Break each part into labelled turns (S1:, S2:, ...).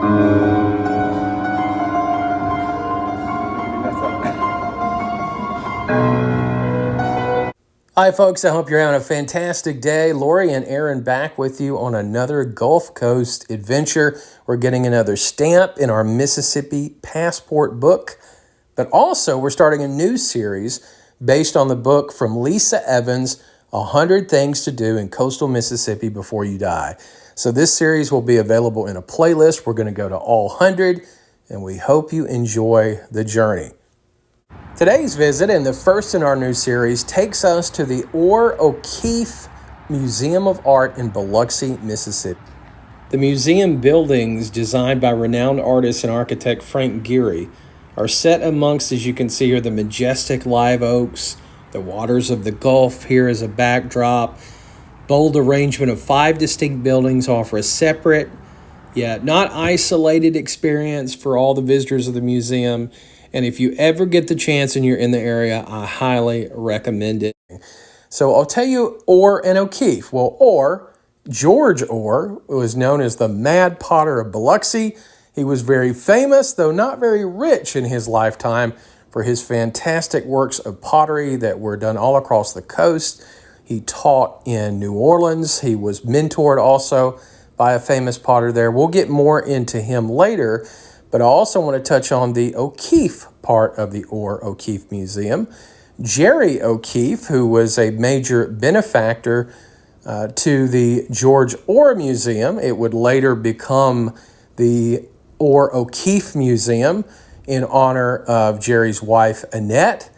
S1: Hi folks, I hope you're having a fantastic day. Lori and Aaron back with you on another Gulf Coast adventure. We're getting another stamp in our Mississippi passport book, but also we're starting a new series based on the book from Lisa Evans, 100 Things to Do in Coastal Mississippi Before You Die. So this series will be available in a playlist. We're going to go to all 100, and we hope you enjoy the journey. Today's visit, and the first in our new series, takes us to the Ohr-O'Keefe Museum of Art in Biloxi, Mississippi. The museum buildings, designed by renowned artist and architect Frank Gehry, are set amongst, as you can see here, the majestic live oaks, the waters of the Gulf here as a backdrop. Bold arrangement of 5 distinct buildings offer a separate, yet not isolated experience for all the visitors of the museum. And if you ever get the chance and you're in the area, I highly recommend it. So I'll tell you Ohr and O'Keefe. Well, Ohr, George Ohr, was known as the Mad Potter of Biloxi. He was very famous, though not very rich in his lifetime, for his fantastic works of pottery that were done all across the coast. He taught in New Orleans. He was mentored also by a famous potter there. We'll get more into him later. But I also want to touch on the O'Keefe part of the Ohr-O'Keefe Museum. Jerry O'Keefe, who was a major benefactor to the George Ohr Museum, it would later become the Ohr-O'Keefe Museum in honor of Jerry's wife, Annette.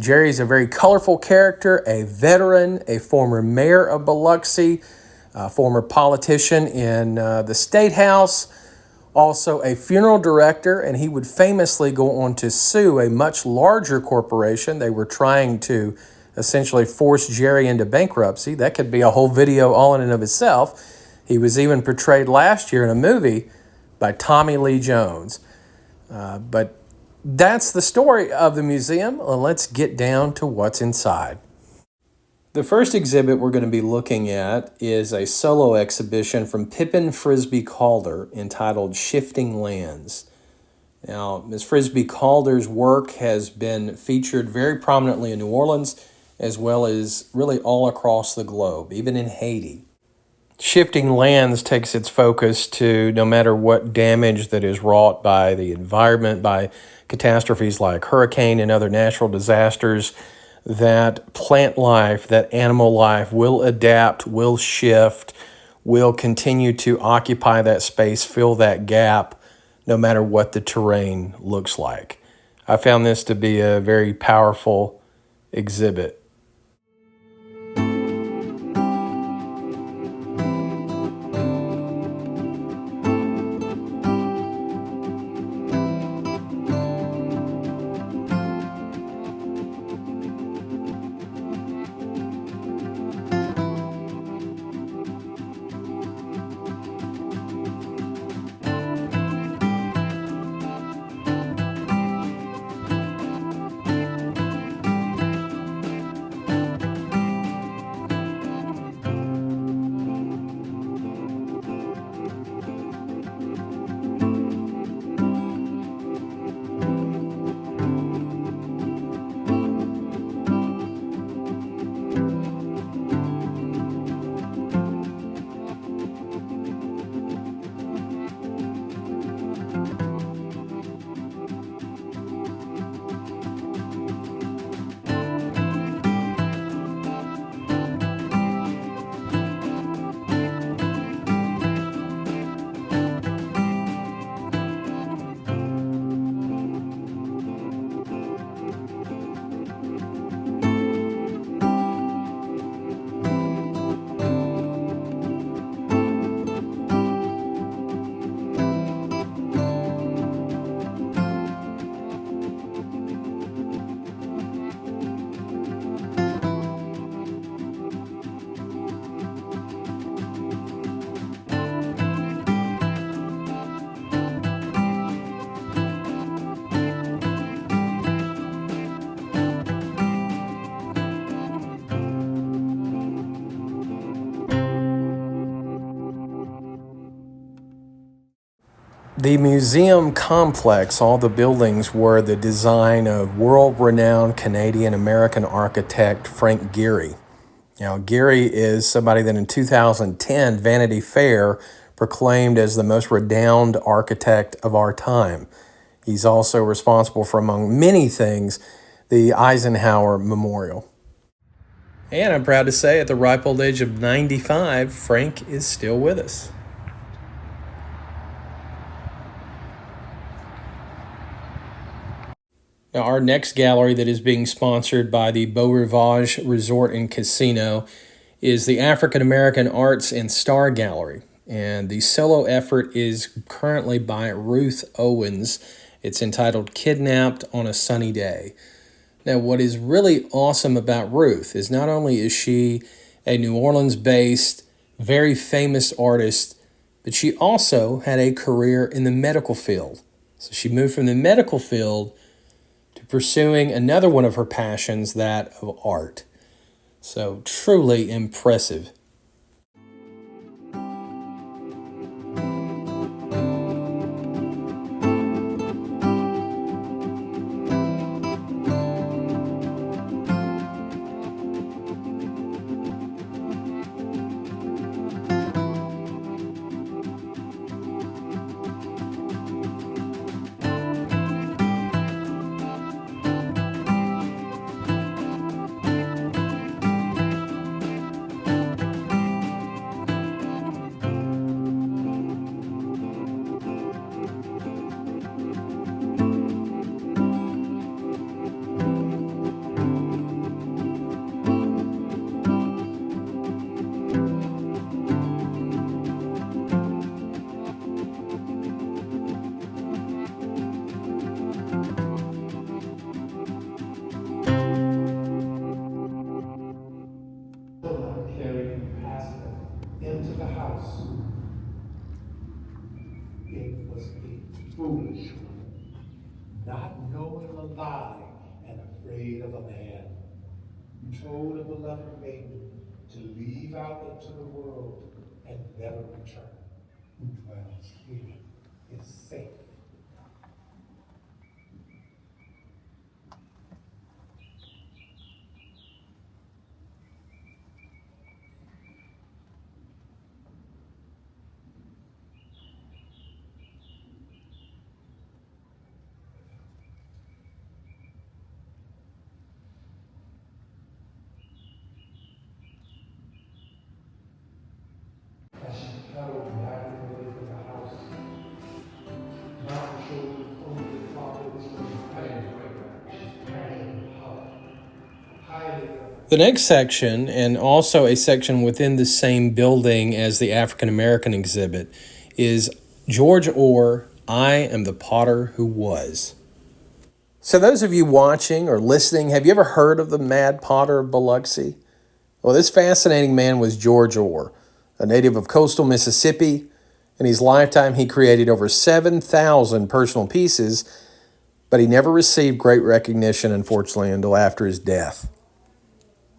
S1: Jerry's a very colorful character, a veteran, a former mayor of Biloxi, a former politician in the State House, also a funeral director, and he would famously go on to sue a much larger corporation. They were trying to essentially force Jerry into bankruptcy. That could be a whole video all in and of itself. He was even portrayed last year in a movie by Tommy Lee Jones. But that's the story of the museum. Let's get down to what's inside. The first exhibit we're going to be looking at is a solo exhibition from Pippin Frisbee Calder entitled Shifting Lands. Now, Ms. Frisbee Calder's work has been featured very prominently in New Orleans, as well as really all across the globe, even in Haiti. Shifting Lands takes its focus to no matter what damage that is wrought by the environment, by catastrophes like hurricane and other natural disasters, that plant life, that animal life will adapt, will shift, will continue to occupy that space, fill that gap, no matter what the terrain looks like. I found this to be a very powerful exhibit. The museum complex, all the buildings, were the design of world-renowned Canadian-American architect Frank Gehry. Now, Gehry is somebody that in 2010, Vanity Fair proclaimed as the most renowned architect of our time. He's also responsible for, among many things, the Eisenhower Memorial. And I'm proud to say, at the ripe old age of 95, Frank is still with us. Now, our next gallery that is being sponsored by the Beau Rivage Resort and Casino is the African American Arts and Star Gallery. And the solo effort is currently by Ruth Owens. It's entitled Kidnapped on a Sunny Day. Now, what is really awesome about Ruth is not only is she a New Orleans-based, very famous artist, but she also had a career in the medical field. So she moved from the medical field to pursuing another one of her passions, that of art. So truly impressive.
S2: Carrying past them into the house. It was a foolish woman, not knowing a lie and afraid of a man, who told a beloved maiden to leave out into the world and never return. Who dwells here is safe. As she pedaled madly away from the house, mountain shoulders only the father was
S1: The next section, and also a section within the same building as the African American exhibit, is George Ohr, I Am the Potter Who Was. So those of you watching or listening, have you ever heard of the Mad Potter of Biloxi? Well, this fascinating man was George Ohr, a native of coastal Mississippi. In his lifetime, he created over 7,000 personal pieces, but he never received great recognition, unfortunately, until after his death.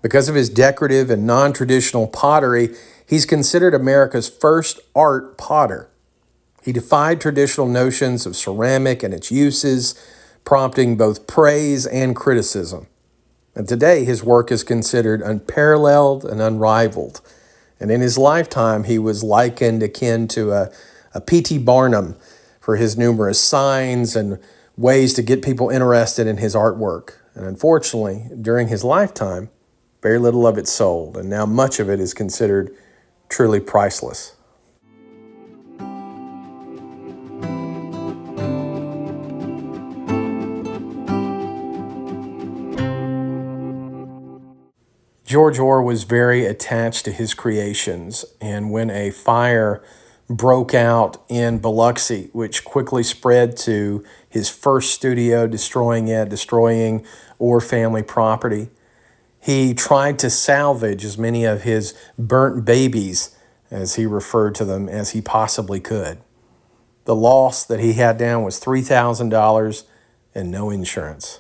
S1: Because of his decorative and non-traditional pottery, he's considered America's first art potter. He defied traditional notions of ceramic and its uses, prompting both praise and criticism. And today, his work is considered unparalleled and unrivaled. And in his lifetime, he was likened akin to a P.T. Barnum for his numerous signs and ways to get people interested in his artwork. And unfortunately, during his lifetime, very little of it sold, and now much of it is considered truly priceless. George Ohr was very attached to his creations, and when a fire broke out in Biloxi, which quickly spread to his first studio, destroying Ohr family property, he tried to salvage as many of his burnt babies, as he referred to them, as he possibly could. The loss that he had down was $3,000 and no insurance.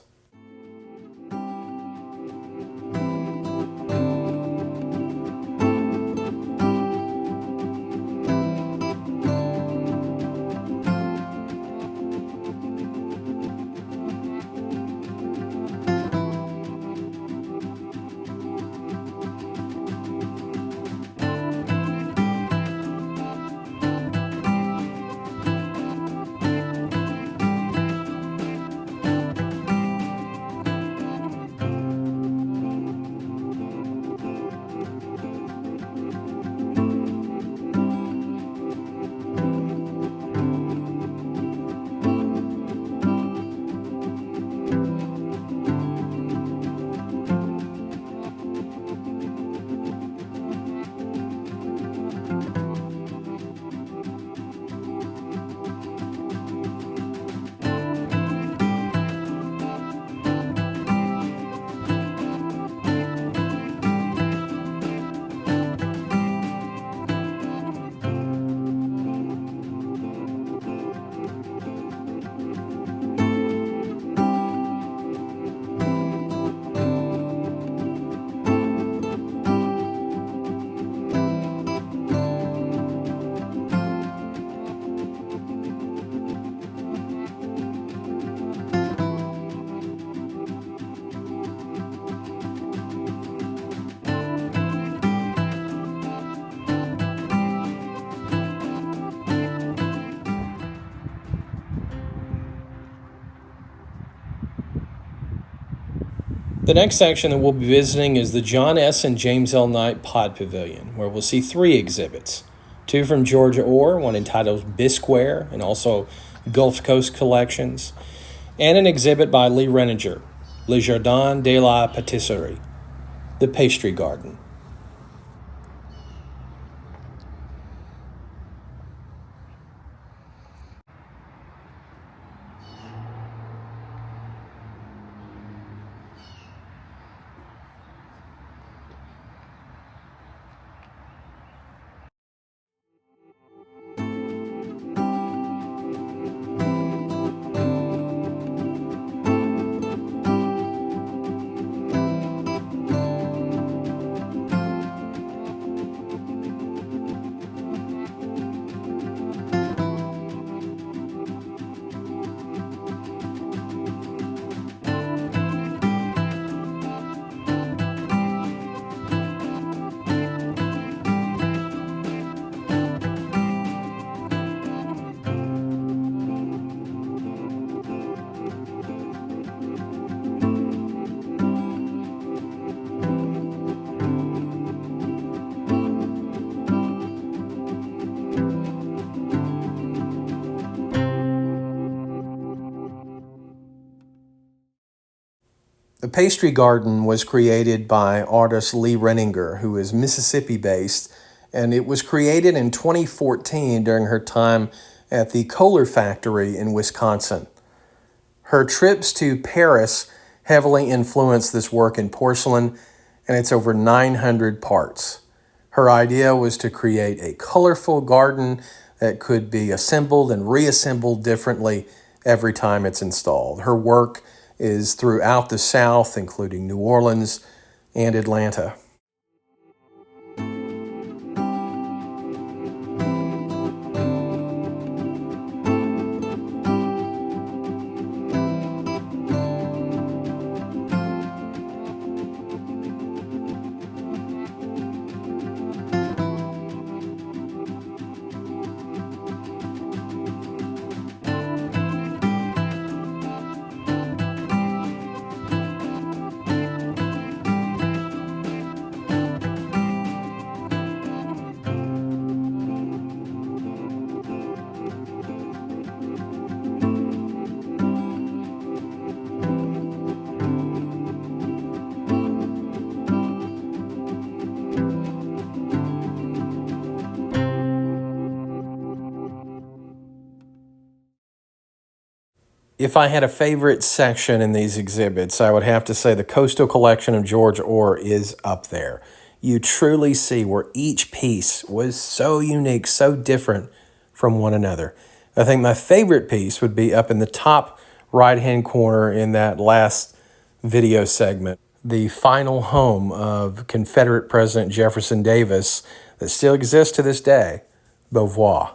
S1: The next section that we'll be visiting is the John S. and James L. Knight Pod Pavilion, where we'll see 3 exhibits. 2 from George Ohr, one entitled Bisqueware, and also Gulf Coast Collections, and an exhibit by Lee Renninger, Le Jardin de la Pâtisserie, the Pastry Garden. The Pastry Garden was created by artist Lee Renninger, who is Mississippi-based, and it was created in 2014 during her time at the Kohler factory in Wisconsin. Her trips to Paris heavily influenced this work in porcelain, and it's over 900 parts. Her idea was to create a colorful garden that could be assembled and reassembled differently every time it's installed. Her work is throughout the South, including New Orleans and Atlanta. If I had a favorite section in these exhibits, I would have to say the Coastal Collection of George Ohr is up there. You truly see where each piece was so unique, so different from one another. I think my favorite piece would be up in the top right-hand corner in that last video segment, the final home of Confederate President Jefferson Davis that still exists to this day, Beauvoir.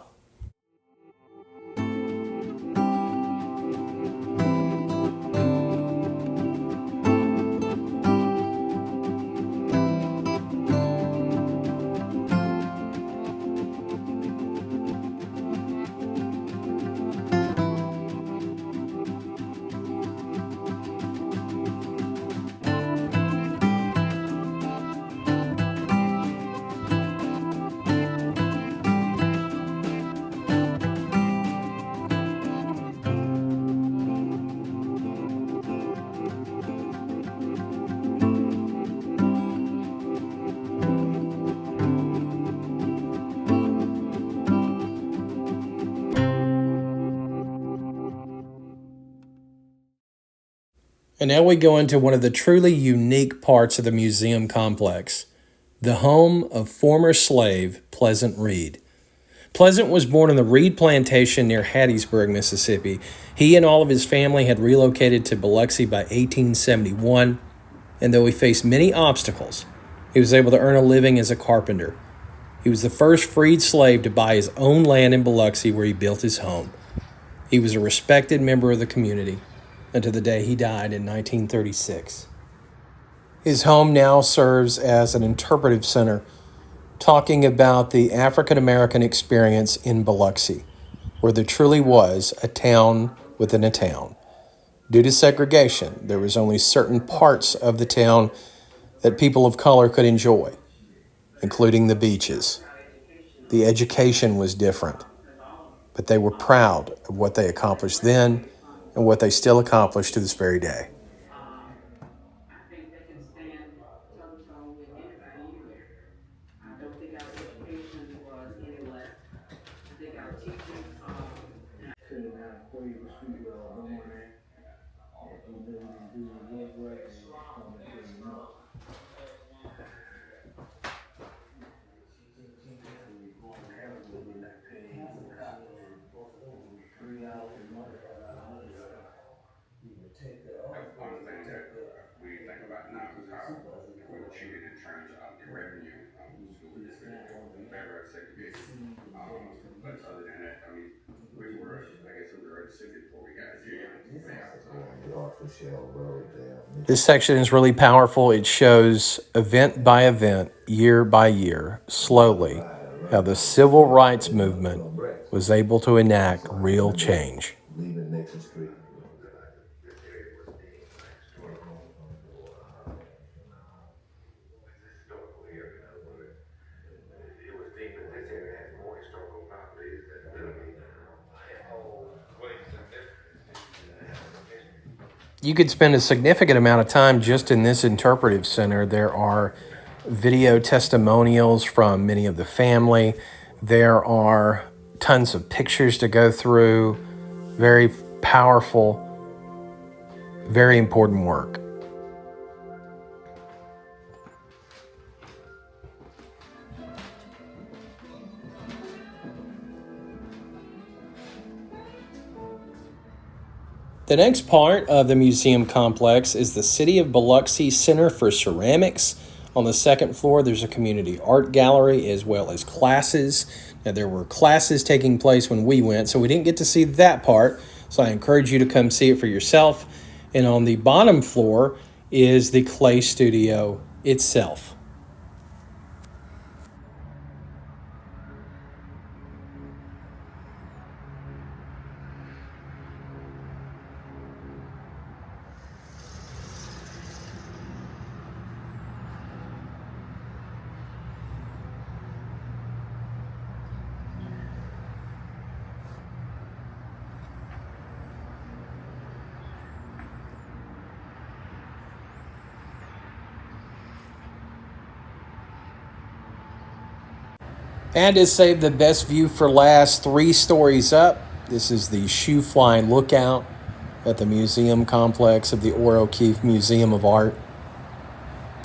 S1: And now we go into one of the truly unique parts of the museum complex, the home of former slave Pleasant Reed. Pleasant was born on the Reed Plantation near Hattiesburg, Mississippi. He and all of his family had relocated to Biloxi by 1871, and though he faced many obstacles, he was able to earn a living as a carpenter. He was the first freed slave to buy his own land in Biloxi where he built his home. He was a respected member of the community until the day he died in 1936. His home now serves as an interpretive center, talking about the African-American experience in Biloxi, where there truly was a town within a town. Due to segregation, there was only certain parts of the town that people of color could enjoy, including the beaches. The education was different, but they were proud of what they accomplished then and what they still accomplish to this very day.
S2: One of the things that we think about now is how we've achieved in terms of the revenue of the school district. Very segregated. But other than that, I mean, we were, like I said, we were in the city before we got here.
S1: This section is really powerful. It shows event by event, year by year, slowly, how the civil rights movement was able to enact real change. You could spend a significant amount of time just in this interpretive center. There are video testimonials from many of the family. There are tons of pictures to go through. Very powerful, very important work. The next part of the museum complex is the City of Biloxi Center for Ceramics. On the second floor, there's a community art gallery as well as classes. Now, there were classes taking place when we went, so we didn't get to see that part. So I encourage you to come see it for yourself. And on the bottom floor is the clay studio itself. And to save the best view for last, 3 stories up, this is the shoe fly lookout at the museum complex of the Ohr-O'Keefe Museum of Art.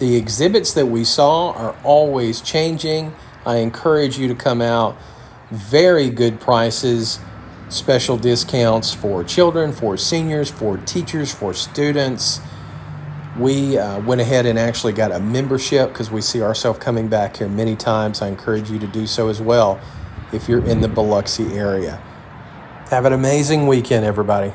S1: The exhibits that we saw are always changing. I encourage you to come out. Very good prices, special discounts for children, for seniors, for teachers, for students. We went ahead and actually got a membership because we see ourselves coming back here many times. I encourage you to do so as well if you're in the Biloxi area. Have an amazing weekend, everybody.